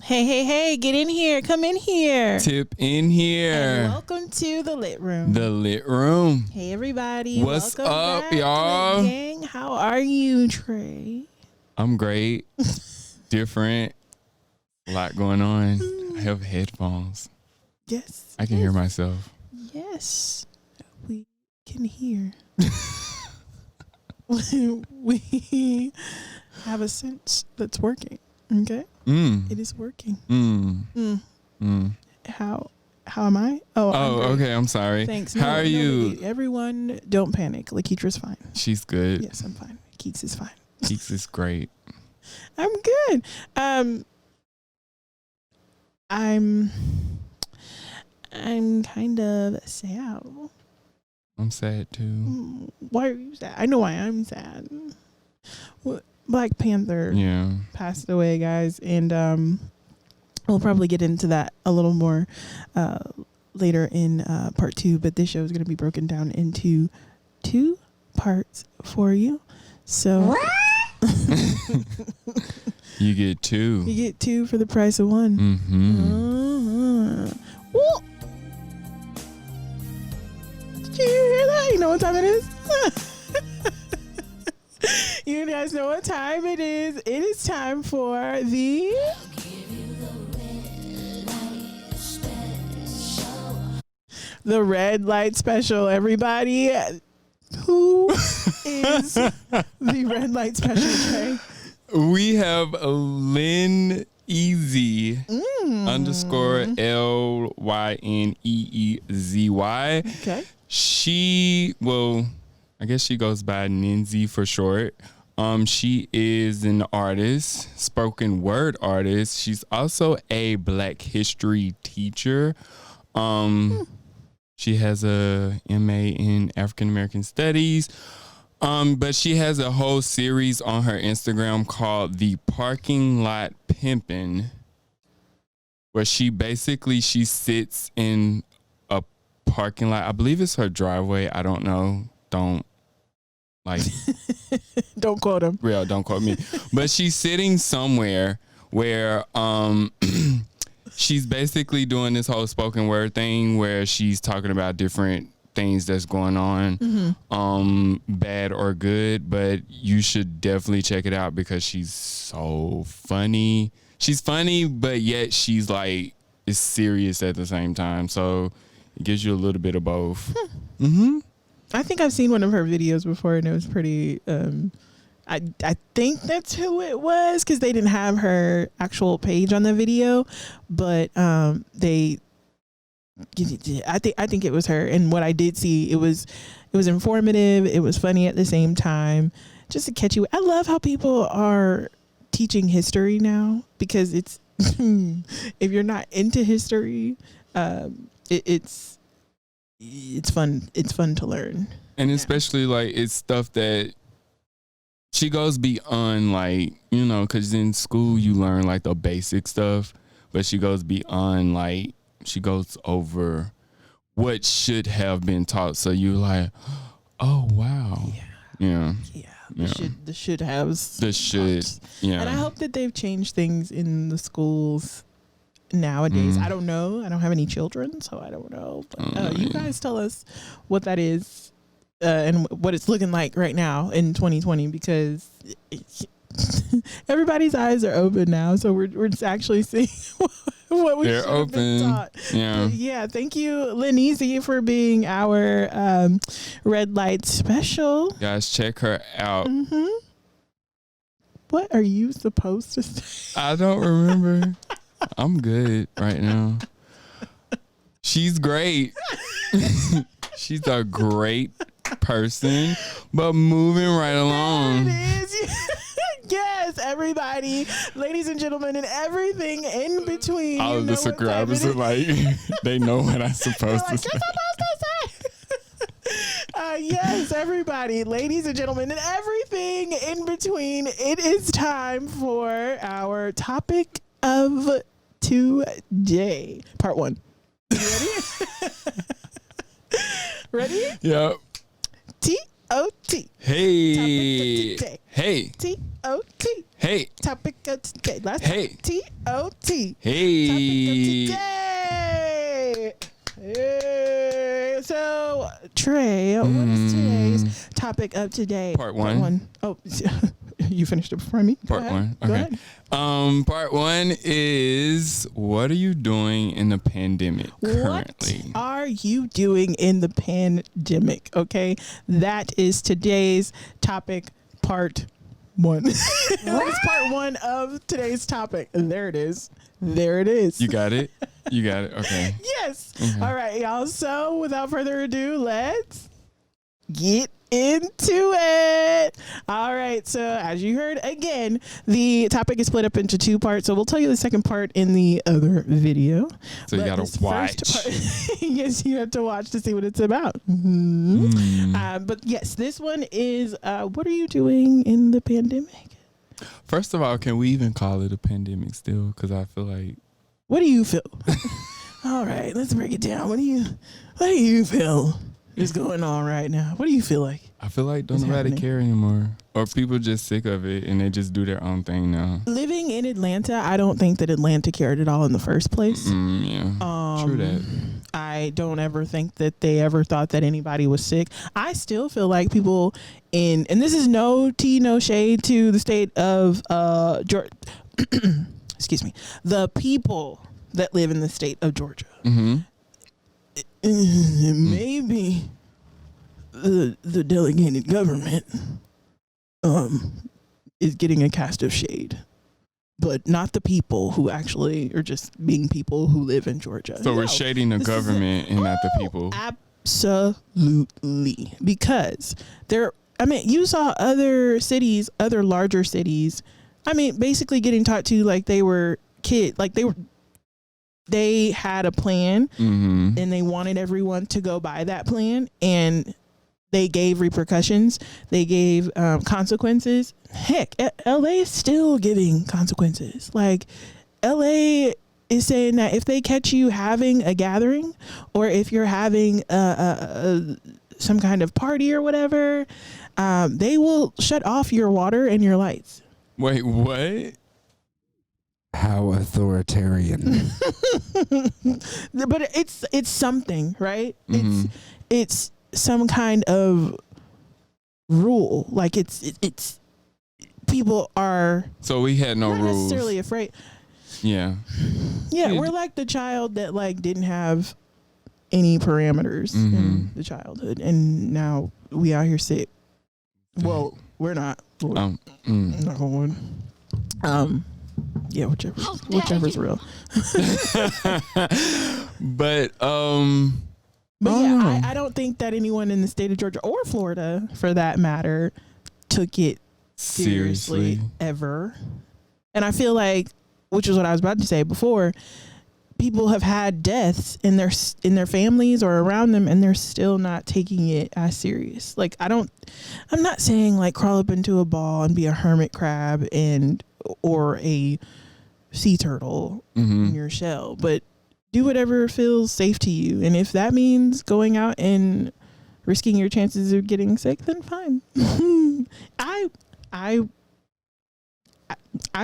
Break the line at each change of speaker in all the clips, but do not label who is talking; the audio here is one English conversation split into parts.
Hey, hey, hey, get in here. Come in here.
Tip in here.
And welcome to the Lit Room.
The Lit Room.
Hey, everybody.
What's
welcome
up,
back,
y'all?
Lit Gang. How are you, Trey?
I'm great. Different. A lot going on. I have headphones.
Yes.
I can hear myself.
Yes. We can hear. We have a sense that's working. Okay? It is working. How am I? I'm great.
Okay. I'm sorry.
Thanks.
How are you?
Everyone, don't panic. Lakeetra's fine.
She's good.
Yes, I'm fine. Keeks is fine.
Keeks is great.
I'm good. I'm kind of sad.
I'm sad too.
Why are you sad? I know why I'm sad. Black Panther passed away, guys, and we'll probably get into that a little more later in part 2, but this show is going to be broken down into 2 parts for you. So
you get 2.
You get 2 for the price of 1. Did you hear that? You know what time it is? You guys know what time it is. It is time for the red light special, everybody. Who is the red light special, Trey?
We have Lynn Easy underscore LYNEEZY.
Okay.
I guess she goes by Ninzy for short. She is an artist, spoken word artist. She's also a Black history teacher. She has a MA in African American Studies. But she has a whole series on her Instagram called The Parking Lot Pimpin', where she sits in a parking lot. I believe it's her driveway. I don't know. Don't
quote him.
Real, don't quote me. But she's sitting somewhere where she's basically doing this whole spoken word thing where she's talking about different things that's going on, bad or good, but you should definitely check it out because she's so funny. She's funny, but yet she's like, is serious at the same time. So it gives you a little bit of both.
I think I've seen one of her videos before, and it was pretty. I think that's who it was because they didn't have her actual page on the video, but I think it was her. And what I did see, it was informative. It was funny at the same time, just to catch you. I love how people are teaching history now because it's if you're not into history, it's fun. It's fun to learn.
And especially like it's stuff that she goes beyond, like, you know, because in school you learn like the basic stuff, but she goes beyond, like she goes over what should have been taught. So you're like, oh wow. Yeah. The should haves. The should. Yeah.
And I hope that they've changed things in the schools nowadays. I don't know. I don't have any children, so I don't know. But you guys tell us what that is and what it's looking like right now in 2020 because everybody's eyes are open now. So we're just actually seeing what we should have been taught. Yeah. Thank you, Linese, for being our red light special.
Guys, check her out.
What are you supposed to say?
I don't remember. I'm good right now. She's great. She's a great person, but moving right along.
There it is. Yes, everybody, ladies and gentlemen, and everything in between.
All of the subscribers are like, they know what I'm supposed to say.
Yes, everybody, ladies and gentlemen, and everything in between. It is time for our topic of today. Part 1. You ready? Ready?
Yep.
TOT. T.
Hey.
Topic of today.
Hey.
T-O-T.
Hey.
Topic of today. Last
Hey.
time. T-O-T.
Hey.
Topic of today. Hey. So, Trey, what is today's topic of today?
Part one.
Oh, you finished it before me?
Part one. Okay.
Go ahead.
Part one is, what are you doing in the pandemic currently?
What are you doing in the pandemic? Okay, that is today's topic, part one. That is part one of today's topic. There it is. There it is.
You got it? You got it? Okay.
Yes.
Okay.
All right, y'all. So without further ado, let's get into it. All right. So as you heard, again, the topic is split up into two parts. So we'll tell you the second part in the other video.
So you got to watch.
Yes, you have to watch to see what it's about. But yes, this one is, what are you doing in the pandemic?
First of all, can we even call it a pandemic still? Because I feel like.
What do you feel? All right, let's break it down. What do you feel is going on right now? What do you feel like?
I feel like don't nobody care anymore. Or people just sick of it and they just do their own thing now.
Living in Atlanta, I don't think that Atlanta cared at all in the first place.
Yeah. True that.
I don't ever think that they ever thought that anybody was sick. I still feel like people and this is no tea, no shade to the state of Georgia. Excuse me. The people that live in the state of Georgia. Maybe the delegated government is getting a cast of shade, but not the people who actually are just being people who live in Georgia.
So we're shading the government and not the people.
Absolutely. Because you saw other cities, other larger cities, basically getting taught to like they were kids, like they had a plan and they wanted everyone to go by that plan, and they gave repercussions. They gave consequences. Heck, LA is still giving consequences. Like LA is saying that if they catch you having a gathering, or if you're having some kind of party or whatever, they will shut off your water and your lights.
Wait, what?
How authoritarian.
But it's something, right? It's some kind of rule. Like it's people are.
So we had no
not
rules.
Necessarily afraid.
Yeah.
Yeah, we're like the child that like didn't have any parameters in the childhood, and now we out here sick. Well, we're not. Not going. Yeah, whichever's real.
But
yeah, I don't think that anyone in the state of Georgia or Florida, for that matter, took it seriously ever. And I feel like, which is what I was about to say before, people have had deaths in their families or around them, and they're still not taking it as serious. Like I'm not saying like crawl up into a ball and be a hermit crab or a sea turtle in your shell, but do whatever feels safe to you. And if that means going out and risking your chances of getting sick, then fine. I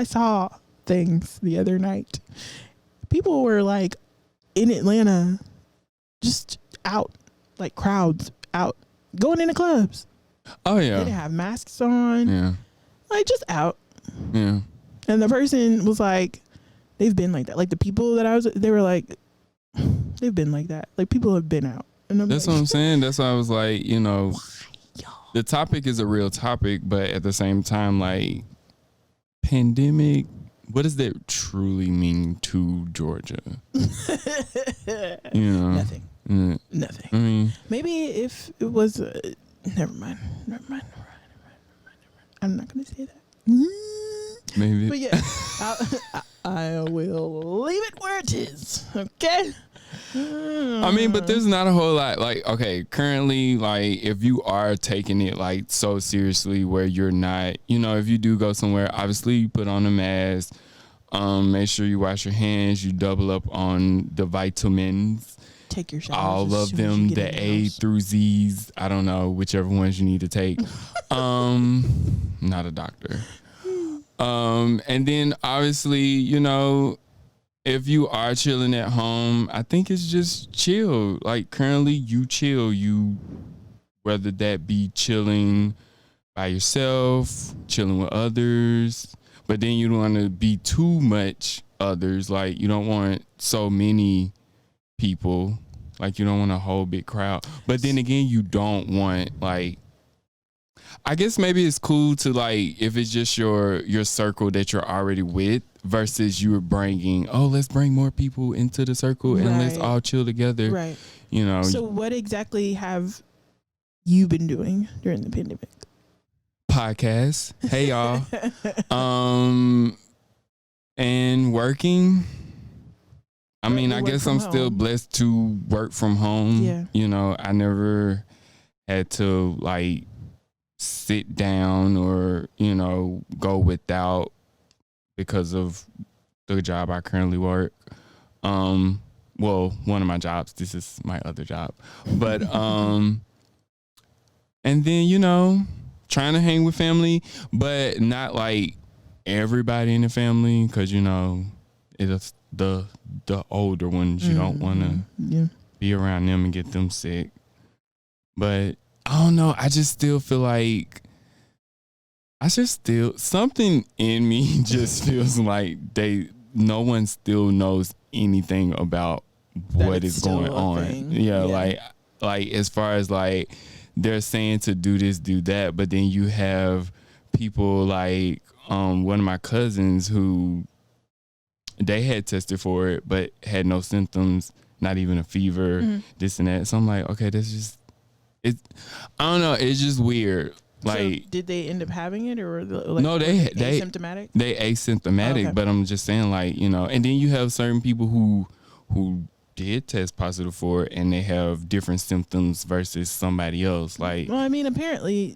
saw things the other night. People were like in Atlanta, just out, like crowds out, going into clubs.
Oh yeah.
They didn't have masks on.
Yeah.
Like just out.
Yeah.
And the person was like, they've been like that. Like the people that they were like, they've been like that. Like people have been out. And
that's
like,
what I'm saying. That's why I was like,
why,
the topic is a real topic, but at the same time, like pandemic, what does that truly mean to Georgia?
Nothing. Nothing.
I mean,
maybe if it was, never mind. I'm not going to say that.
maybe.
But yeah, I will leave it where it is. Okay.
I mean, but there's not a whole lot. Like, okay, currently, like, if you are taking it like so seriously, where you're not, if you do go somewhere, obviously you put on a mask. Make sure you wash your hands. You double up on the vitamins.
take your showers.
all
as
of
soon as
them,
you get
the
in the
A
house.
through Z's. I don't know, whichever ones you need to take. Not a doctor. And then obviously, you know, if you are chilling at home, I think it's just chill. Like currently you chill, whether that be chilling by yourself, chilling with others, but then you don't want to be too much others. Like you don't want so many people, like you don't want a whole big crowd. But then again, you don't want like, I guess maybe it's cool to like, if it's just your circle that you're already with versus you were bringing, let's bring more people into the circle and let's
Right.
all chill together.
Right.
You know.
So what exactly have you been doing during the pandemic?
Podcast. Hey y'all. And working. I mean, I
Work
guess
from
I'm still
home.
blessed to work from home.
Yeah.
You know, I never had to like sit down or, you know, go without because of the job I currently work. Well, one of my jobs. This is my other job. But and then, you know, trying to hang with family, but not like everybody in the family, because you know it's the older ones. You don't want to be around them and get them sick. But I don't know. I just still feel like something in me just feels like no one still knows anything about what is going on. Yeah, like as far as like they're saying to do this, do that, but then you have people like one of my cousins who they had tested for it but had no symptoms, not even a fever, this and that. So I'm like, okay, that's just it. I don't know. It's just weird. Like,
so did they end up having it, or like,
no, they
asymptomatic?
They asymptomatic,
okay.
but I'm just saying, like, you know. And then you have certain people who did test positive for it and they have different symptoms versus somebody else. Like,
Well, I mean, apparently,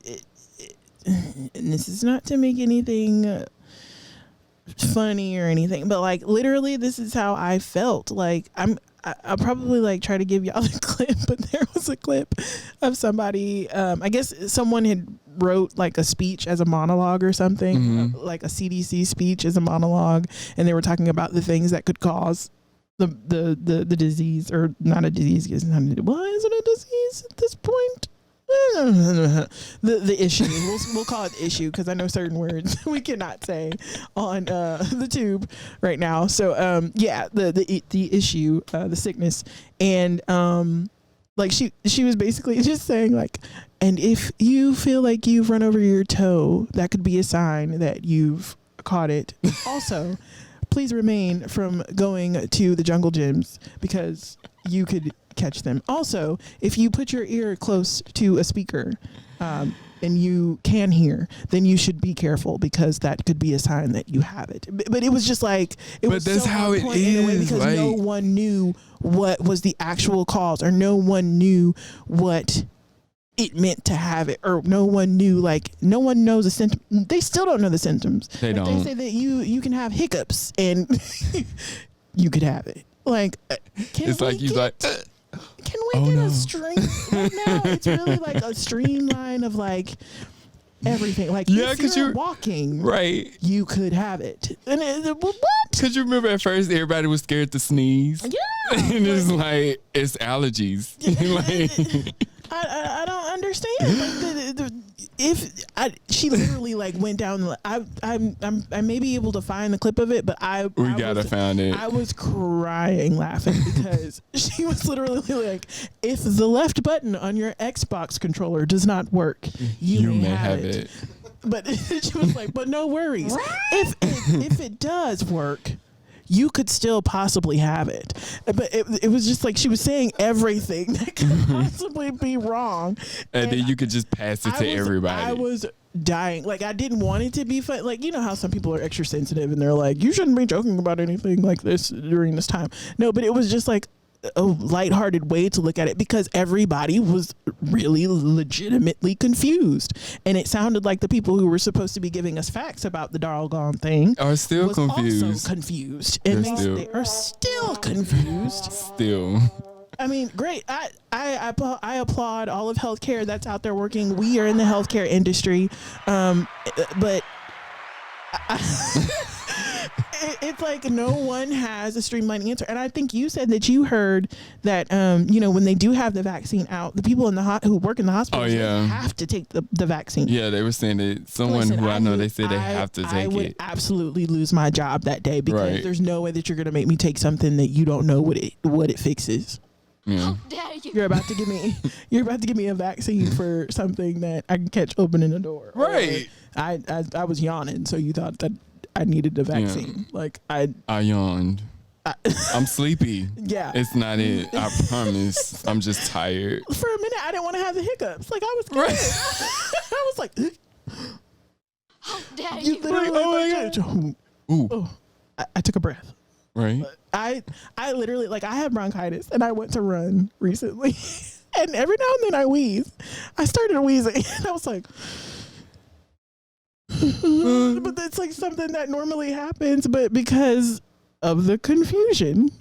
and this is not to make anything funny or anything, but like literally, this is how I felt. Like I'll probably like try to give y'all the clip, but there was a clip of somebody. I guess someone had wrote like a speech as a monologue or something, like a CDC speech as a monologue, and they were talking about the things that could cause the disease, or not a disease. Why is it a disease at this point? The issue. We'll call it the issue, because I know certain words we cannot say on the tube right now. So yeah, the issue, the sickness, and like she was basically just saying like, and if you feel like you've run over your toe, that could be a sign that you've caught it. Also, please remain from going to the jungle gyms because you could catch them. Also, if you put your ear close to a speaker and you can hear, then you should be careful, because that could be a sign that you have it. But it was just like,
but that's so how it is,
in a way, because
like,
no one knew what was the actual cause, or no one knew what it meant to have it, or no one knew, like, no one knows the symptom. They still don't know the symptoms.
They don't.
They say that you can have hiccups and you could have it. Like,
it's like you like.
Can we get a stream? Right now, it's really like a streamline of like everything. Like,
Yeah,
if
'cause
you're
you're-
walking,
Right.
you could have it. And what?
Because you remember at first everybody was scared to sneeze.
Yeah.
And it's like, it's allergies. Like,
I don't understand. Like she literally like went down. I may be able to find the clip of it, but
we gotta find it.
I was crying laughing because she was literally like, if the left button on your Xbox controller does not work, you may have it. But she was like, but no worries. If it does work, you could still possibly have it. But it was just like she was saying everything that could possibly be wrong.
And then you could just pass it to everybody.
I was dying. Like, I didn't want it to be fun. Like, you know how some people are extra sensitive and they're like, you shouldn't be joking about anything like this during this time. No, but it was just like a lighthearted way to look at it, because everybody was really legitimately confused, and it sounded like the people who were supposed to be giving us facts about the doggone thing
are still
was
confused.
also confused, and they are still confused.
Still.
I mean, great. I applaud all of healthcare that's out there working. We are in the healthcare industry, but it's like no one has a streamlined answer. And I think you said that you heard that when they do have the vaccine out, the people in the who work in the hospitals they have to take the vaccine.
Yeah, they were saying that someone who I know, they said they have to take it.
I would absolutely lose my job that day because
Right.
there's no way that you're going to make me take something that you don't know what it fixes.
Yeah.
You're about to give me a vaccine for something that I can catch opening a door.
Right.
I was yawning, so you thought that I needed a vaccine. Like I
yawned. I'm sleepy.
Yeah.
It's not it. I promise. I'm just tired.
For a minute, I didn't want to have the hiccups. Like I was scared.
Right.
I was like,
how dare
you
you?
literally
Like, oh my God. Ooh.
Oh, I took a breath.
Right.
I literally, like, I have bronchitis and I went to run recently and every now and then I wheeze. I started wheezing and I was like, but that's like something that normally happens, but because of the confusion,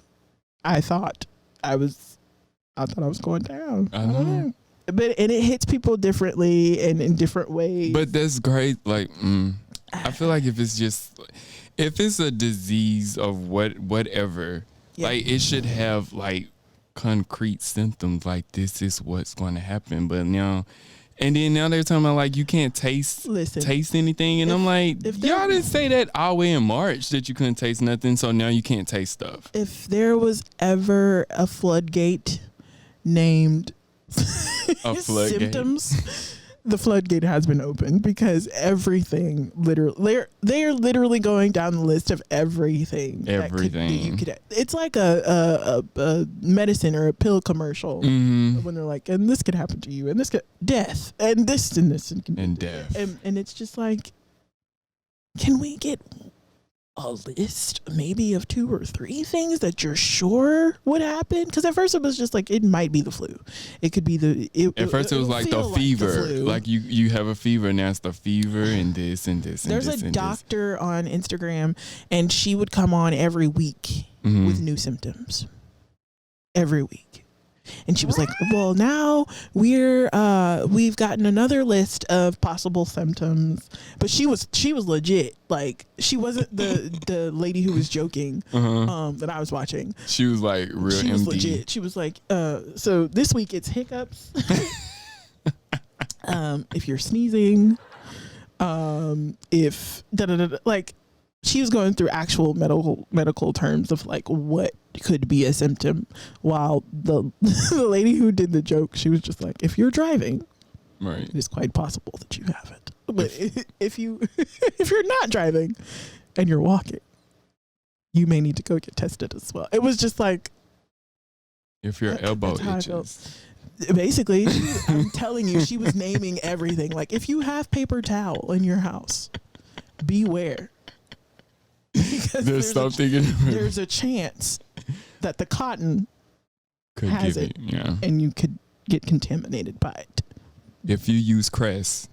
I thought I was going down. I don't know. But it hits people differently and in different ways.
But that's great. Like, I feel like if it's a disease of whatever, like it should have like concrete symptoms. Like this is what's going to happen. But now they're talking about like you can't taste anything, and I'm like, y'all didn't say that all the way in March that you couldn't taste nothing. So now you can't taste stuff.
If there was ever a floodgate named symptoms, the floodgate has been opened because everything literally they're literally going down the list of everything. It's like a medicine or a pill commercial when they're like, and this could happen to you, and this could death, and this and this
and death,
and it's just like, can we get a list maybe of 2 or 3 things that you're sure would happen? Because at first it was just like, it might be the flu. It could be
at first it was like the fever. Like you have a fever and that's the fever and this and this.
There's a doctor on Instagram and she would come on every week with new symptoms. Every week. And she was like, well, now we've gotten another list of possible symptoms. But she was legit. Like, she wasn't the lady who was joking that I was watching.
She was like real
She
MD.
was legit. She was like, so this week it's hiccups. If you're sneezing, if like, she was going through actual medical terms of like what could be a symptom, while the lady who did the joke, she was just like, if you're driving,
right,
it is quite possible that you have it. But if you're not driving and you're walking, you may need to go get tested as well. It was just like,
if your elbow itches.
Basically, I'm telling you, she was naming everything. Like, if you have paper towel in your house, beware. Because there's a chance that the cotton has it, and you could get contaminated by it.
If you use Crest.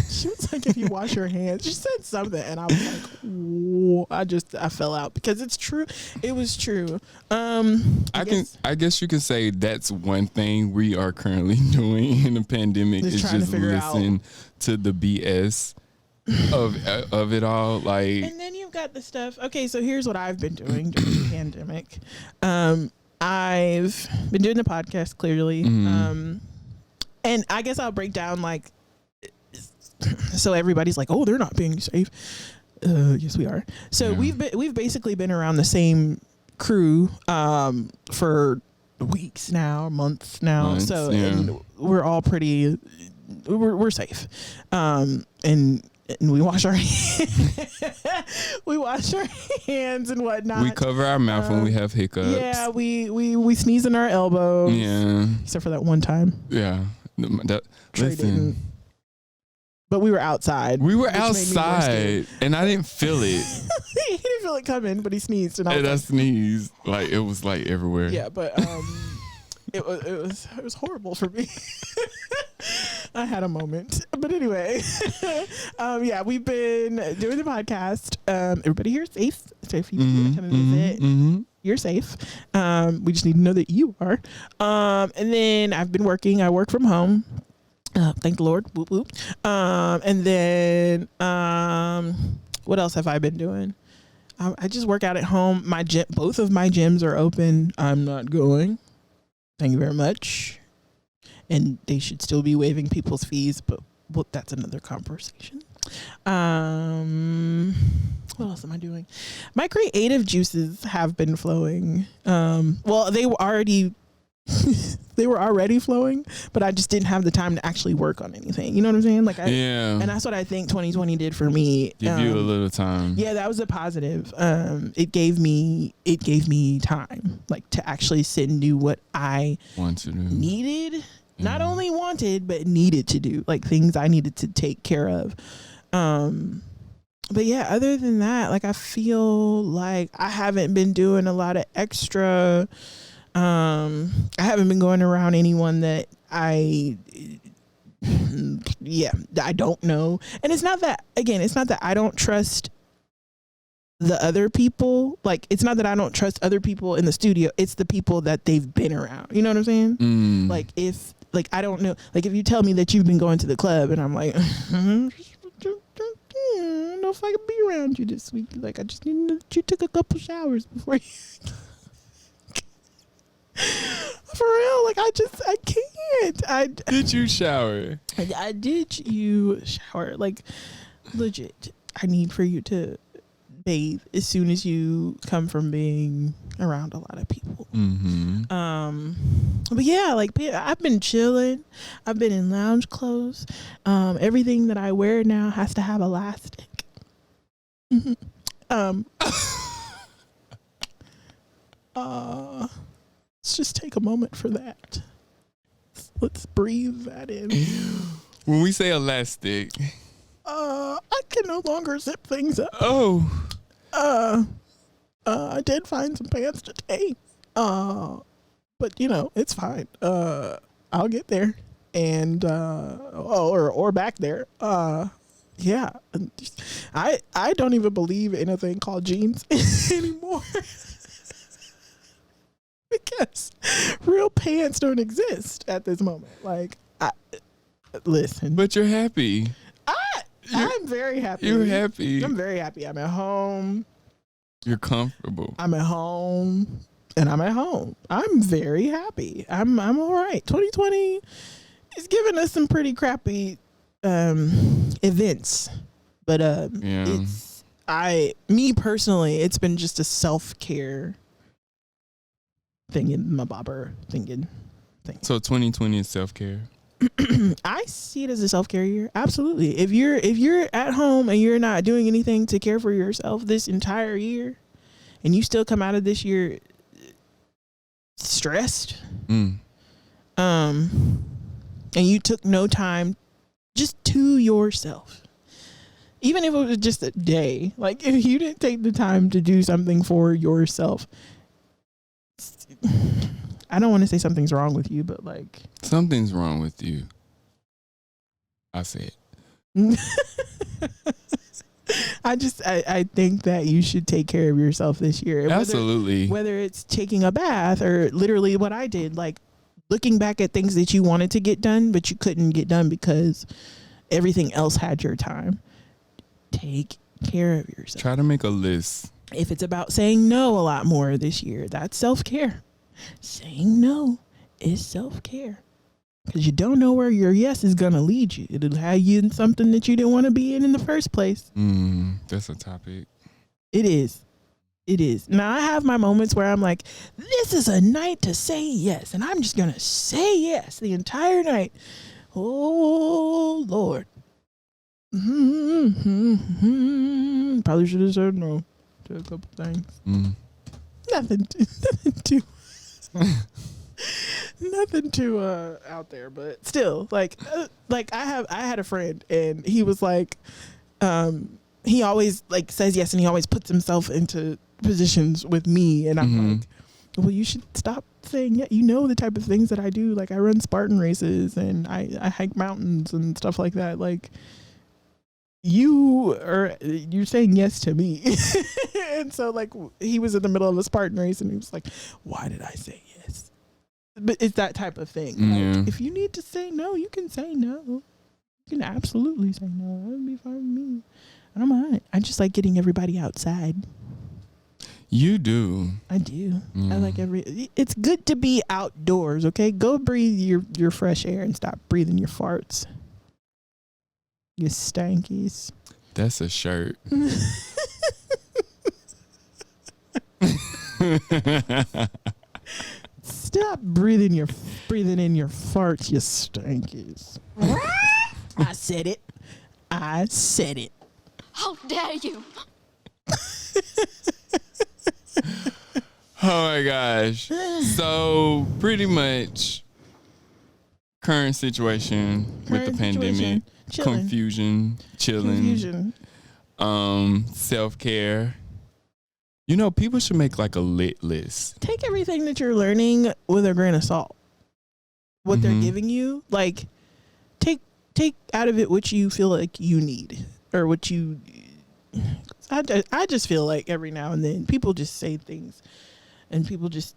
She was like, if you wash your hands. She said something, and I was like, whoa. I fell out because it's true. It was true. I
guess you could say that's one thing we are currently doing in the pandemic is just listen to the BS of it all. Like,
and then you've got the stuff. Okay, so here's what I've been doing during the pandemic. I've been doing the podcast clearly, and I guess I'll break down like, so everybody's like, oh, they're not being safe. Yes, we are. So we've basically been around the same crew for weeks now, months now. And we're all pretty. We're safe, and we wash our hands and whatnot.
We cover our mouth when we have hiccups.
Yeah, we sneeze in our elbows.
Yeah,
except for that one time.
Yeah, listen.
But we were outside.
And I didn't feel it.
He didn't feel it coming, but he sneezed, and
I sneezed. Like, it was like everywhere.
Yeah, but it was horrible for me. I had a moment, but anyway, we've been doing the podcast. Everybody here is safe. So if you come and visit, You're safe. We just need to know that you are. And then I've been working. I work from home. Thank the Lord. Whoop, whoop. And then what else have I been doing? I just work out at home. My gym, both of my gyms are open. I'm not going. Thank you very much. And they should still be waiving people's fees, but well, that's another conversation. What else am I doing? My creative juices have been flowing. Well, they were already flowing, but I just didn't have the time to actually work on anything. You know what I'm saying? Like, and that's what I think 2020 did for me.
Give you a little time.
Yeah, that was a positive. It gave me time, like, to actually sit and do what I needed. Not only wanted, but needed to do, like, things I needed to take care of. But yeah, other than that, like, I feel like I haven't been doing a lot of extra. I haven't been going around anyone that I don't know. And it's not that I don't trust the other people. Like, it's not that I don't trust other people in the studio. It's the people that they've been around. You know what I'm saying? Like, I don't know. Like, if you tell me that you've been going to the club and I'm like, I don't know if I can be around you this week. Like, I just need to know that you took a couple showers before you. For real, like, I can't.
Did you shower?
I did you shower. Like, legit, I need for you to bathe as soon as you come from being around a lot of people. But yeah, like, I've been chilling. I've been in lounge clothes. Everything that I wear now has to have elastic. Let's just take a moment for that. Let's breathe that in.
When we say elastic,
I can no longer zip things up.
Oh.
I did find some pants today. But you know, it's fine. I'll get there. And or back there. Yeah. I don't even believe in a thing called jeans anymore. Because real pants don't exist at this moment. Like, listen.
But you're happy.
I'm very happy.
You're happy.
I'm very happy. I'm at home.
You're comfortable.
I'm at home. And I'm at home. I'm very happy. I'm all right. 2020 is giving us some pretty crappy events. But me personally, it's been just a self-care thing in my bobber thing.
So 2020 is self-care.
I see it as a self-care year. Absolutely. If you're at home and you're not doing anything to care for yourself this entire year, and you still come out of this year stressed, and you took no time just to yourself, even if it was just a day, like, if you didn't take the time to do something for yourself, I don't want to say something's wrong with you, but, like,
something's wrong with you. I say it.
I think that you should take care of yourself this year.
Absolutely.
Whether it's taking a bath or literally what I did, like, looking back at things that you wanted to get done, but you couldn't get done because everything else had your time. Take care of yourself.
Try to make a list.
If it's about saying no a lot more this year, that's self-care. Saying no is self-care. Because you don't know where your yes is going to lead you. It'll have you in something that you didn't want to be in the first place.
That's a topic.
It is. It is. Now, I have my moments where I'm like, this is a night to say yes. And I'm just going to say yes the entire night. Oh, Lord. Probably should have said no to a couple things. Nothing too out there, but still, like I had a friend, and he was like, he always, like, says yes, and he always puts himself into positions with me, and I'm like, well, you should stop saying yeah. You know the type of things that I do. Like, I run Spartan races and I hike mountains and stuff like that. Like, you're saying yes to me. And so like he was in the middle of a Spartan race and he was like, why did I say yes? But it's that type of thing.
Yeah.
Like, if you need to say no, you can say no. You can absolutely say no. That would be fine with me. I don't mind. I just like getting everybody outside.
You do.
I do.
Yeah.
I like it's good to be outdoors, okay? Go breathe your fresh air and stop breathing your farts. You stankies.
That's a shirt.
Stop breathing in your farts, you stankies. I said it. I said it.
How dare you?
Oh my gosh. So pretty much current situation with the pandemic,
Chilling.
confusion, self-care. You know, people should make like a LiT list.
Take everything that you're learning with a grain of salt. What they're giving you, like take out of it what you feel like you need or what you I just feel like every now and then people just say things and people just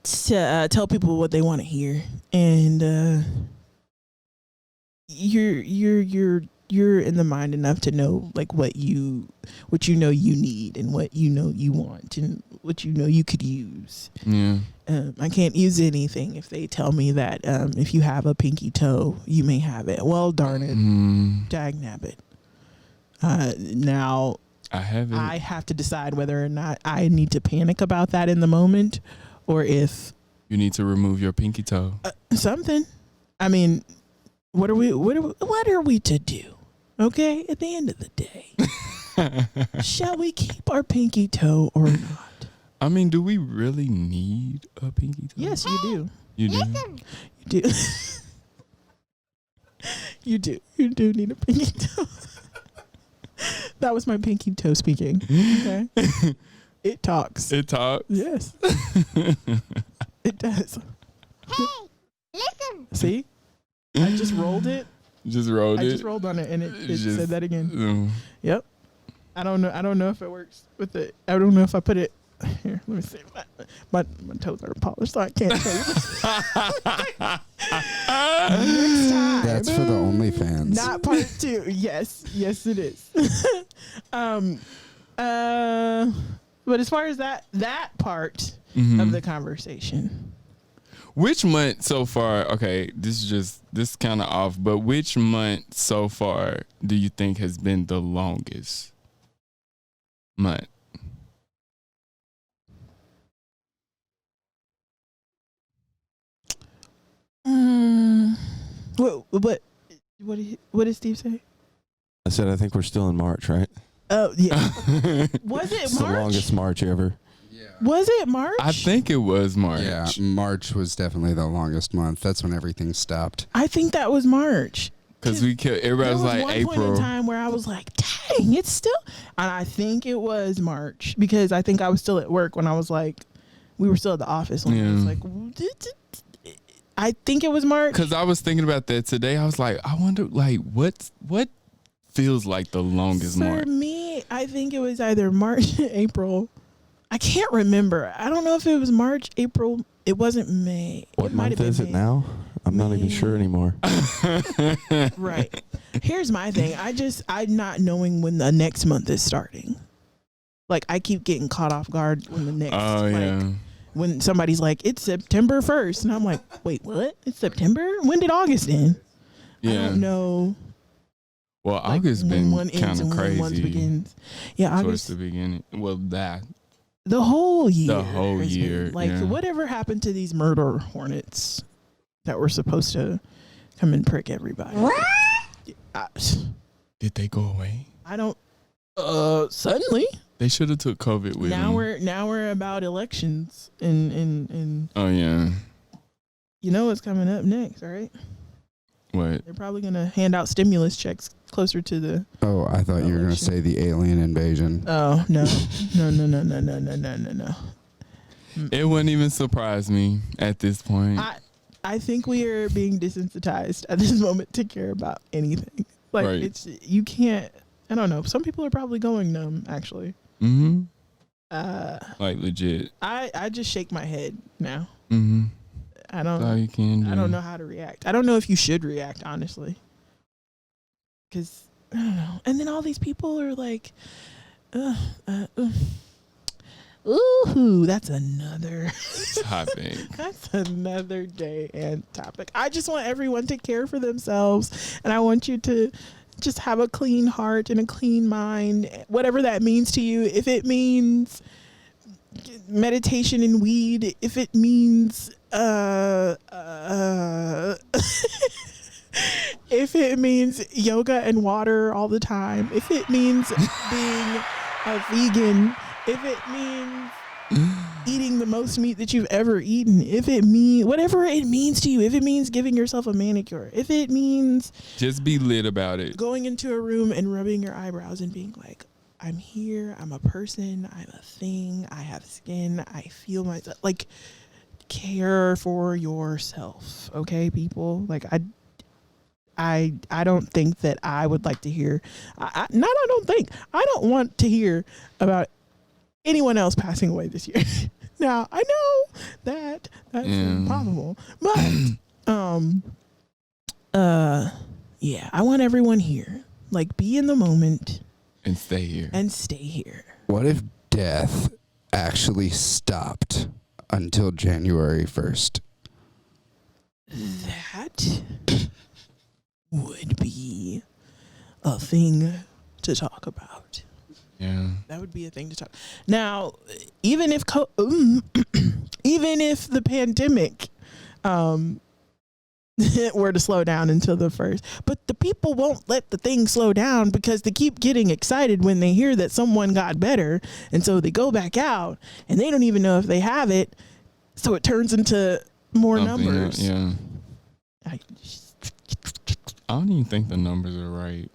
tell people what they want to hear, and you're in the mind enough to know like what you know you need and what you know you want and what you know you could use.
Yeah.
I can't use anything if they tell me that if you have a pinky toe, you may have it. Well, darn it, dag nabbit. Now
I have it.
I have to decide whether or not I need to panic about that in the moment, or if
You need to remove your pinky toe.
something. I mean, what are we to do? Okay, at the end of the day, shall we keep our pinky toe or not?
I mean, do we really need a pinky toe?
Yes, you do.
You do?
You do. You do need a pinky toe. That was my pinky toe speaking. Okay. It talks.
It talks?
Yes. It does.
Hey, listen.
See? I just rolled it.
Just rolled
I
it?
just rolled on it and it
Just-
said that again.
Mm.
Yep. I don't know if it works with it. I don't know if I put it here. Let me see. My toes are polished, so I can't tell you. Next time.
That's for the OnlyFans.
Not part 2. Yes, it is. But as far as that part of the conversation,
Which month so far, okay, this is kind of off, but which month so far do you think has been the longest month?
what did Steve say?
I said I think we're still in March, right?
Oh yeah. Was it
It's the
March?
longest March ever.
Was it March?
I think it was March.
Yeah, March was definitely the longest month. That's when everything stopped.
I think that was March.
Because everybody
There
was
was
like
one
April.
point in time where I was like, dang, it's still, and I think it was March because I think I was still at work when I was like, we were still at the office when I was like, I think it was March.
Because I was thinking about that today. I was like, I wonder, like, what feels like the longest
For
month?
me, I think it was either March, April. I can't remember. I don't know if it was March, April. It wasn't May.
What
It might have
month
been
is it
May.
now? I'm not even
May.
sure anymore.
Right. Here's my thing. I'm not knowing when the next month is starting. Like I keep getting caught off guard when the next.
Oh,
like,
yeah.
When somebody's like, it's September 1st, and I'm like, wait, what? It's September? When did August end? I
Yeah.
don't know.
Well,
Like,
August
when
been
one ends
kind of
and when
crazy.
one begins. Yeah,
Towards
August.
the beginning. Well,
The whole year.
The whole
has been-
year,
Like,
yeah.
whatever happened to these murder hornets that were supposed to come and prick everybody?
did they go away?
I don't. Suddenly.
They should have took COVID with
Now
them.
we're about elections and
Oh, yeah.
you know what's coming up next, all right?
What?
They're probably gonna hand out stimulus checks closer to the.
Oh, I thought you were going to say the alien invasion.
Oh no. No.
It wouldn't even surprise me at this point.
I think we are being desensitized at this moment to care about anything. Like
Right.
it's you can't. I don't know. Some people are probably going numb. Actually,
Mm-hmm.
uh,
Like legit.
I just shake my head now.
Mm-hmm.
I
That's all
don't.
you can do.
I don't know how to react. I don't know if you should react honestly, because I don't know. And then all these people are like, ooh, that's another.
Topic.
That's another day and topic. I just want everyone to care for themselves, and I want you to just have a clean heart and a clean mind, whatever that means to you. If it means meditation and weed, if it means if it means yoga and water all the time, if it means being a vegan, if it means eating the most meat that you've ever eaten, if it means whatever it means to you, if it means giving yourself a manicure, if it means
Just be lit about it.
going into a room and rubbing your eyebrows and being like, I'm here, I'm a person, I'm a thing, I have skin, I feel myself. Like, care for yourself, okay, people? Like, I don't think that I would like to hear, I don't want to hear about anyone else passing away this year. Now, I know that that's impossible, but, yeah, I want everyone here. Like, be in the moment
And stay here.
and stay here.
What if death actually stopped until January 1st?
That would be a thing to talk about.
Yeah.
That would be a thing to talk. Now, even if even if the pandemic were to slow down until the 1st, but the people won't let the thing slow down because they keep getting excited when they hear that someone got better, and so they go back out and they don't even know if they have it, so it turns into more
Something
numbers.
else, yeah.
I-
I don't even think the numbers are right.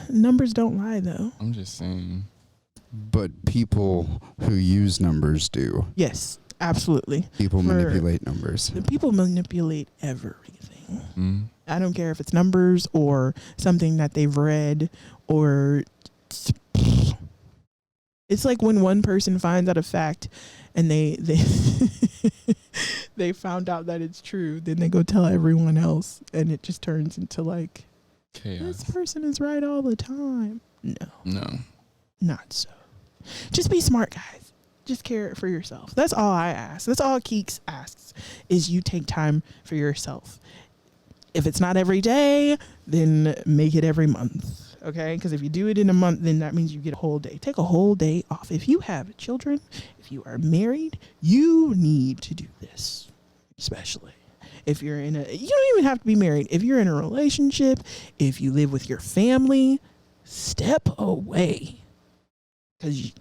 Numbers don't lie, though.
I'm just saying.
But people who use numbers do.
Yes, absolutely.
People
For-
manipulate numbers.
People manipulate everything.
Mm.
I don't care if it's numbers or something that they've read or it's like when one person finds out a fact and they they found out that it's true, then they go tell everyone else and it just turns into like, this
Chaos.
person is right all the time. No,
No.
not so. Just be smart, guys. Just care for yourself. That's all I ask. That's all Keeks asks, is you take time for yourself. If it's not every day, then make it every month. Okay? Because if you do it in a month, then that means you get a whole day. Take a whole day off. If you have children, if you are married, you need to do this. Especially if you're you don't even have to be married. If you're in a relationship, if you live with your family, step away. Because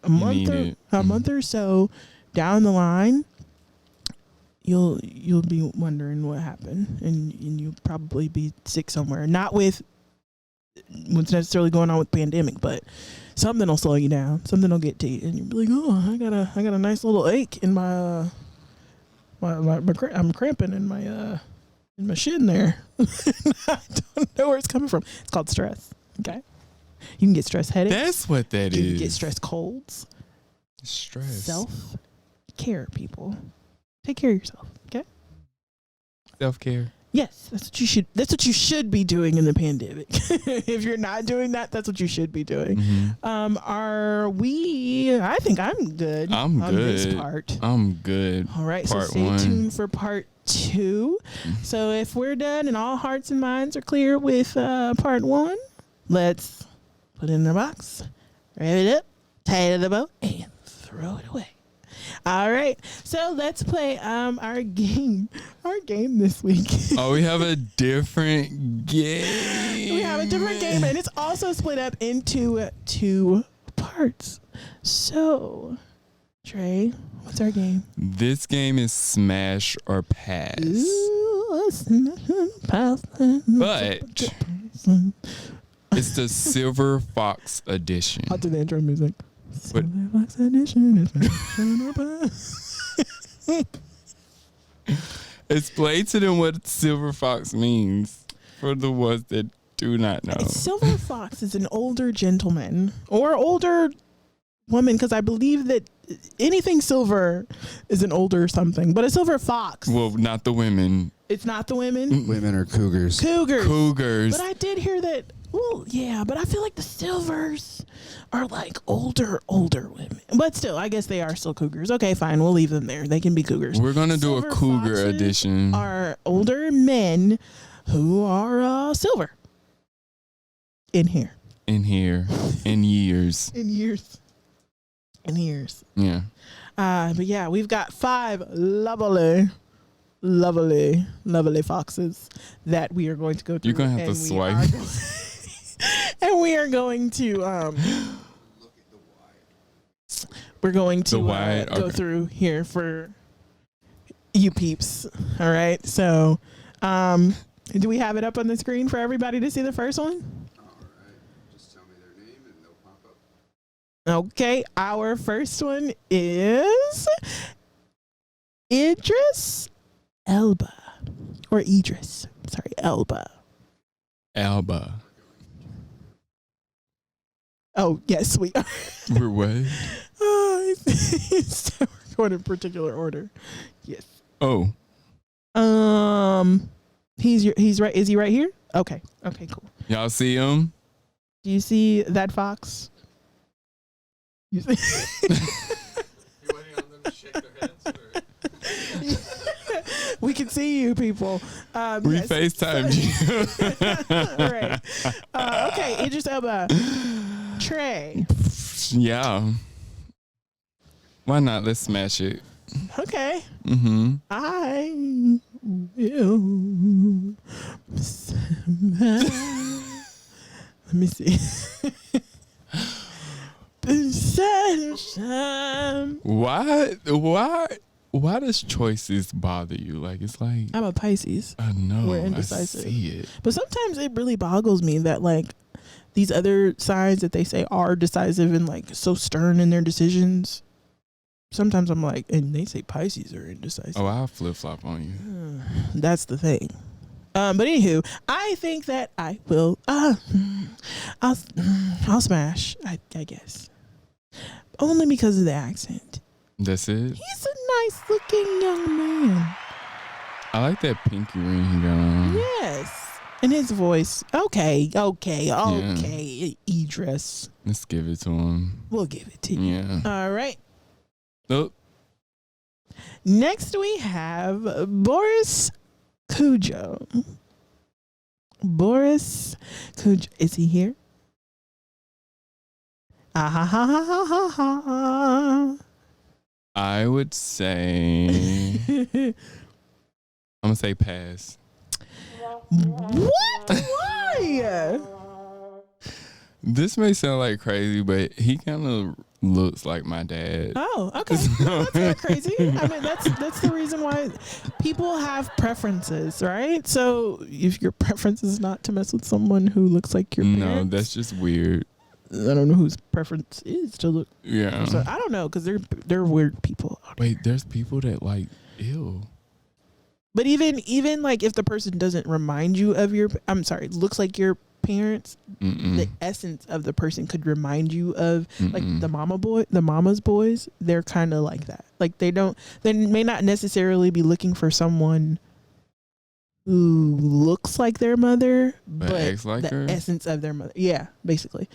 a month or so down the line, you'll be wondering what happened, and you'll probably be sick somewhere. Not with what's necessarily going on with the pandemic, but something will slow you down. Something will get to you, and you'll be like, "Oh, I got a nice little ache in my I'm cramping in my shin there." I don't know where it's coming from. It's called stress. Okay, you can get stress headaches.
That's what that
you
is.
can get stress colds.
Stress.
Self-care, people. Take care of yourself, okay?
Self-care.
Yes, that's what you should be doing in the pandemic. If you're not doing that, that's what you should be doing.
Mm-hmm.
Are we? I think I'm good.
I'm
on this
good.
part.
I'm good.
All right,
Part
so stay
one.
tuned for part 2. So if we're done and all hearts and minds are clear with part 1, let's put it in the box, wrap it up, tie it to the bow, and throw it away. All right, so let's play our game. Our game this week.
Oh, we have a different game.
We have a different game, and it's also split up into 2 parts. So, Trey, what's our game?
This game is Smash or Pass. But it's the Silver Fox edition.
I'll do the intro music.
What?
Silver Fox edition is Smash or Pass.
Explain to them what Silver Fox means for the ones that do not know.
Silver fox is an older gentleman or older woman, because I believe that anything silver is an older something, but a silver fox.
Well, not the women.
It's not the women.
Women are cougars.
Cougars.
But I did hear that. Well, yeah, but I feel like the silvers are like older women. But still, I guess they are still cougars. Okay, fine. We'll leave them there. They can be cougars.
We're going to do a
Silver
cougar
foxes
edition.
Are older men who are silver in here.
In here. In years.
In years.
Yeah.
But yeah, we've got 5 lovely foxes that we are going to go through.
You're going to have to swipe.
And we are going to we're going to go through here for you peeps. All right. So do we have it up on the screen for everybody to see the first one?
All right. Just tell me their name and they'll pop up.
Okay. Our first one is Idris Elba. Or Idris. Sorry, Elba.
Alba.
Oh, yes, we are.
We're what?
So we're going in particular order. Yes.
Oh.
He's right. Is he right here? Okay. Okay, cool.
Y'all see him?
Do you see that fox? You see?
You waiting on them to shake their heads? Or?
We can see you, people.
We
yes.
FaceTimed you.
Right. Okay, Idris Elba. Trey.
Yeah. Why not? Let's smash it.
Okay.
Mm-hmm.
I will smash. Let me see.
Why does choices bother you? Like, it's like,
I'm a Pisces.
I know.
We're
I
indecisive.
see it.
But sometimes it really boggles me that like these other signs that they say are decisive and like so stern in their decisions. Sometimes I'm like, and they say Pisces are indecisive.
Oh, I'll flip-flop on you.
That's the thing. But anywho, I think that I will. I'll smash. I guess only because of the accent.
That's it?
He's a nice looking young man.
I like that pinky ring he got on.
Yes, and his voice. Okay, Idris.
Let's give it to him.
We'll give it to you.
Yeah.
All right.
Oh,
Next we have Boris Cujo. Boris Cujo. Is he here? Ah ha ha ha ha ha ha.
I would say, I'm going to say pass.
What? Why?
This may sound like crazy, but he kind of looks like my dad.
Oh, okay. No, that's not crazy. I mean, that's the reason why people have preferences, right? So if your preference is not to mess with someone who looks like your parents,
No, that's just weird.
I don't know whose preference is to look.
Yeah.
So I don't know because they're weird people.
Wait, there's people that like, ew.
But even like if the person doesn't remind you of looks like your parents, the essence of the person could remind you of like the mama's boys. They're kind of like that. Like they may not necessarily be looking for someone who looks like their mother, but
acts like
the
her?
essence of their mother. Yeah, basically.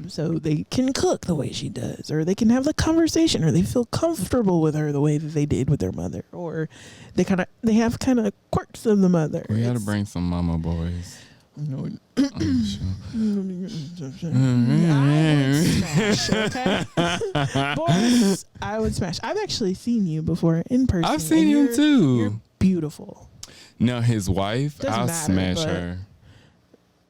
So they can cook the way she does, or they can have the conversation, or they feel comfortable with her the way that they did with their mother, or they have kind of quirks of the mother.
We got to bring some mama boys.
No.
Oh,
Boris, I would smash. I've actually seen you before in person.
I've seen him too.
You're beautiful.
No, his wife,
Doesn't
I'll
matter,
smash
but-
her.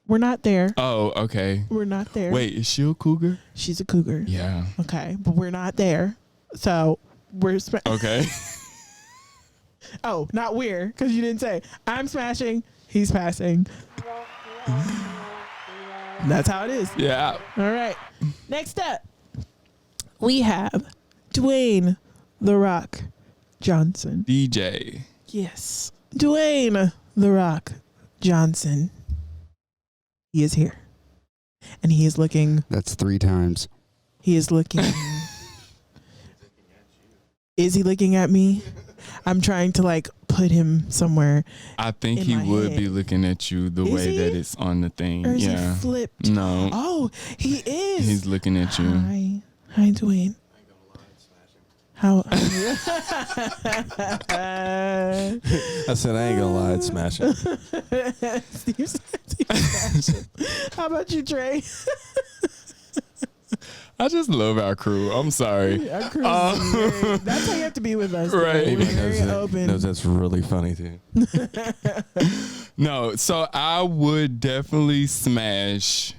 We're not there.
Oh, okay.
We're not there.
Wait, is she a cougar?
She's a cougar.
Yeah.
Okay, but we're not there. So we're
Okay.
Oh, not we're, because you didn't say. I'm smashing. He's passing. That's how it is.
Yeah.
All right. Next up, we have Dwayne The Rock Johnson.
DJ.
Yes. Dwayne The Rock Johnson. He is here. And he is looking.
That's 3 times.
He is looking. Is he looking at me? I'm trying to like put him somewhere.
I think
In
he
my
would
head.
be looking at you the
Is
way
he?
that it's on the thing.
Or is
Yeah.
he flipped?
No.
Oh, he is.
He's looking at you.
Hi, Dwayne. How?
I said I ain't gonna lie, I'd smash it.
Steve said, how about you, Trey?
I just love our crew. I'm sorry.
Our crew is very- that's how you have to be with us. though.
Right.
We're very
knows,
open.
knows that's really funny too.
No, so I would definitely smash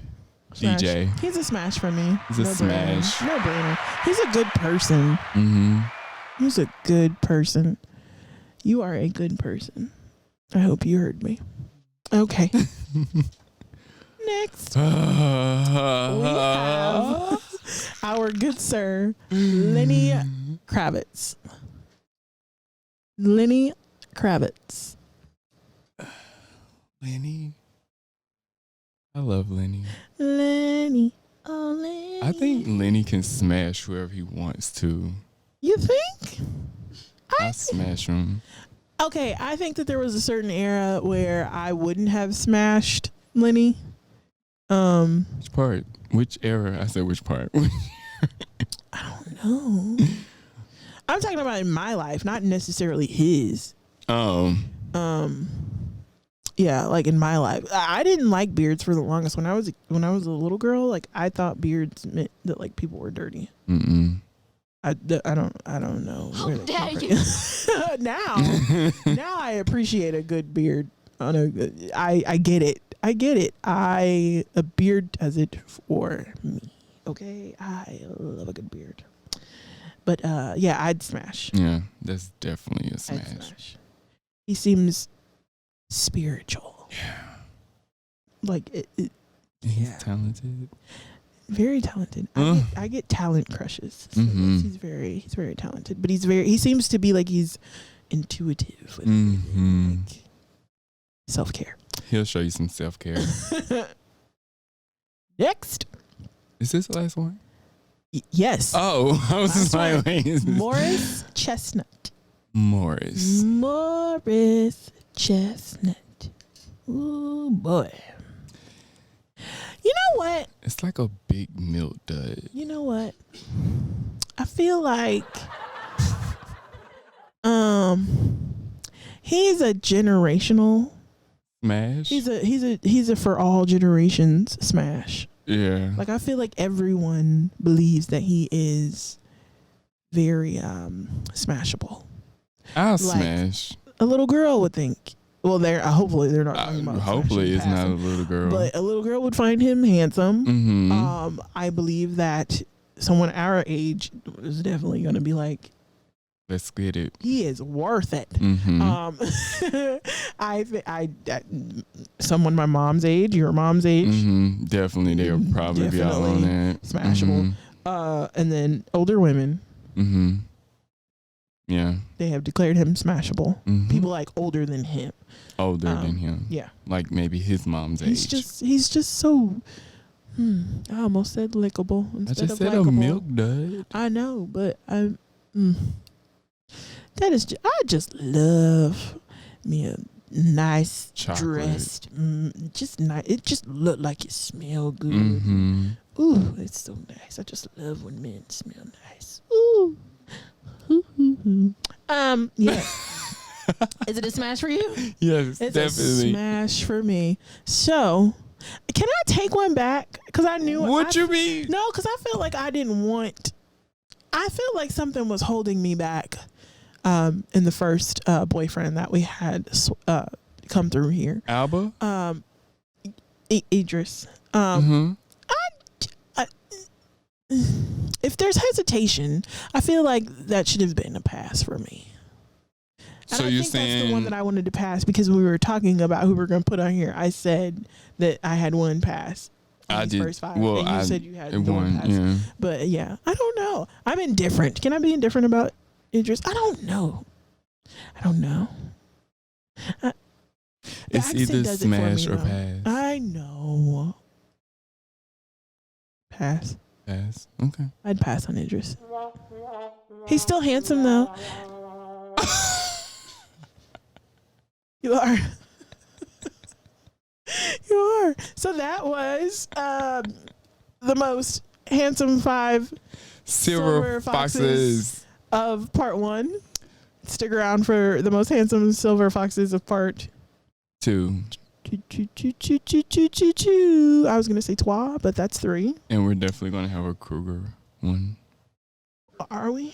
Smash.
DJ.
He's a smash for me.
He's a
No brainer.
smash.
No brainer. He's a good person.
Mm-hmm.
He's a good person. You are a good person. I hope you heard me. Okay. Next, we have our good sir, Lenny Kravitz. Lenny Kravitz.
Lenny. I love Lenny.
Lenny. Oh, Lenny.
I think Lenny can smash whoever he wants to.
You think?
I smash him.
Okay, I think that there was a certain era where I wouldn't have smashed Lenny.
Which part? Which era? I said which part?
I don't know. I'm talking about in my life, not necessarily his. Yeah, like in my life, I didn't like beards for the longest. When I was a little girl, like I thought beards meant that like people were dirty.
Mm-mm.
I don't know.
How
where that
dare
came
you.
from. Now I appreciate a good beard. I get it. A beard does it for me. Okay, I love a good beard. But yeah, I'd smash.
Yeah, that's definitely a
I'd
smash.
smash. He seems spiritual.
Yeah.
Like
He's
Yeah.
talented.
very talented. I get talent crushes. So
Mhm.
he's very talented, but he seems to be like he's intuitive with
Mhm.
like self-care.
He'll show you some self-care.
Next.
Is this the last one?
Yes.
Oh, I was just
Last
like, wait, is this
Morris Chestnut.
Morris?
Morris Chestnut. Ooh, boy. You know what?
It's like a big milk dud.
You know what? I feel like he's a generational.
Smash?
He's a for all generations smash.
Yeah.
Like I feel like everyone believes that he is very smashable.
I'll
like-
smash.
A little girl would think. Well, hopefully they're not. talking about
Hopefully
smashing
it's not a
past him,
little girl.
But a little girl would find him handsome.
Mm-hmm.
I believe that someone our age is definitely going to be like,
Let's get it.
he is worth it.
Mm-hmm.
Someone my mom's age, your mom's age,
Mm-hmm. Definitely, they'll probably be all on that.
smashable. And then older women,
Mm-hmm. Yeah.
they have declared him smashable.
Mhm.
People like older than him.
Older than him.
Yeah,
Like maybe his mom's
he's
age.
just so. I almost said lickable
I
instead
just
of
said
likable.
a milk dud.
I know, but that is I just love me a nice
Chocolate.
dressed, just nice. It just looked like it smelled good.
Mm-hmm.
Ooh, it's so nice. I just love when men smell nice. Ooh. Yeah. Is it a smash for you?
Yes,
It's
definitely.
a smash for me. So, can I take one back? Because I knew
What you mean?
No, because I felt like I didn't want. I felt like something was holding me back. In the first boyfriend that we had come through here,
Alba?
Idris.
Mm-hmm.
If there's hesitation, I feel like that should have been a pass for me. And
So
I
you're
think that's the
saying
one that I wanted to pass because we were talking about who we're going to put on here. I said that I had one pass. In
I
these
did.
First five,
Well,
and you
I
said you had
one.
one pass.
Yeah.
But yeah, I don't know. I'm indifferent. Can I be indifferent about Idris? I don't know.
It's
accent
either
does it for me,
smash or
though.
pass.
I know. Pass.
Pass. Okay.
I'd pass on Idris. He's still handsome though. You are. You are. So that was the most handsome 5
Silver foxes.
of part 1. Stick around for the most handsome silver foxes of part
2.
I was gonna say trois, but that's 3.
And we're definitely gonna have a Kruger one.
Are we?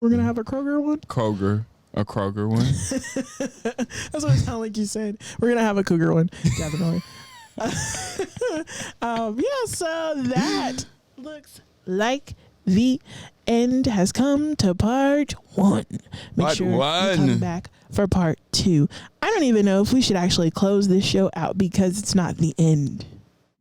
We're gonna have a Kroger one.
A Kroger one.
That's what it sounded like you said. We're gonna have a cougar one, definitely. Yeah. So that looks like the end has come to part 1. Make
Part
sure you
1.
come back for part 2. I don't even know if we should actually close this show out because it's not the end.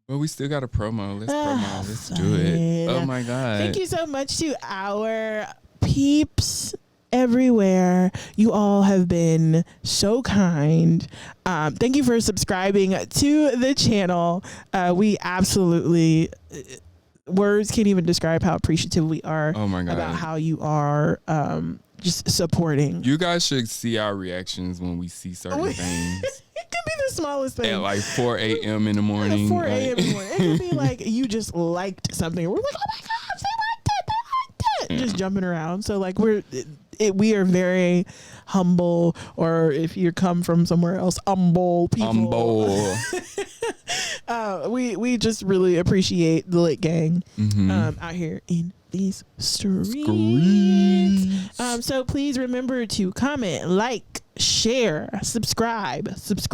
Well, we still got a promo. Let's promo. Let's do
fine.
it. Oh my God.
Thank you so much to our peeps everywhere. You all have been so kind. Thank you for subscribing to the channel. We absolutely, words can't even describe how appreciative we are
Oh my God.
about how you are just supporting.
You guys should see our reactions when we see certain things
It could be the smallest thing.
at like 4 a.m. in the morning.
4 a.m.
like-
in the morning. It could be like you just liked something. We're like, oh my gosh, they liked it. They liked it. Just jumping around. So like we are very humble, or if you come from somewhere else, humble people. We just really appreciate the Lit Gang out here in these streets. So please remember to comment, like, share, subscribe. If my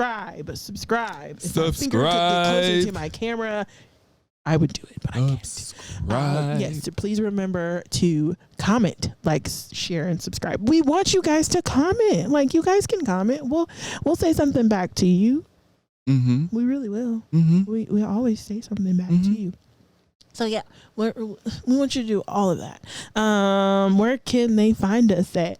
finger could get closer to my camera, I would do it, but I can't. Yes, so please remember to comment, like, share, and subscribe. We want you guys to comment. Like, you guys can comment. We'll say something back to you. We really will. We always say something back to you. So yeah, we want you to do all of that. Where can they find us at?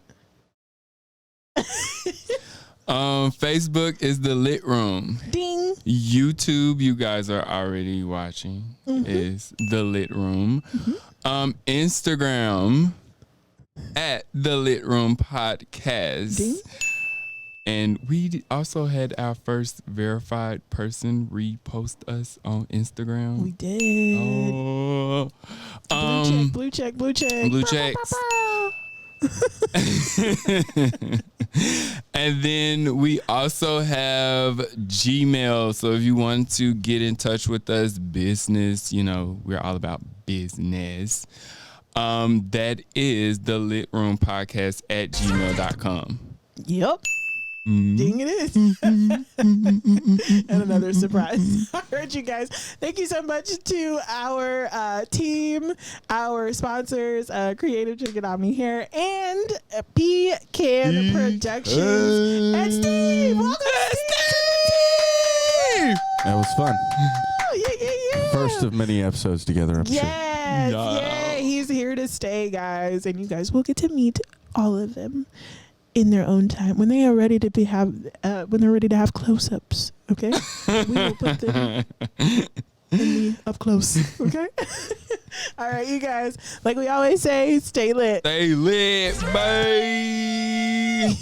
Facebook is the Lit Room.
Ding.
YouTube, you guys are already watching, is the Lit Room. Instagram at the Lit Room Podcast.
Ding.
And we also had our first verified person repost us on Instagram.
We did.
Oh,
Blue check.
blue checks. And then we also have Gmail. So if you want to get in touch with us, business, we're all about business. That is the Lit Room Podcast at gmail.com.
Yep. Ding it is. And another surprise. All right, you guys. Thank you so much to our team, our sponsors, Creative Chicken Hair, and Pecan Productions. And Steve, welcome, Steve.
That was fun.
Oh, yeah.
First of many episodes together, I'm sure.
Yes, yeah. He's here to stay, guys, and you guys will get to meet all of them in their own time when they are ready to when they're ready to have close-ups. Okay, we will put them in the up close. Okay. All right, you guys. Like we always say, stay lit.
Stay lit, bye.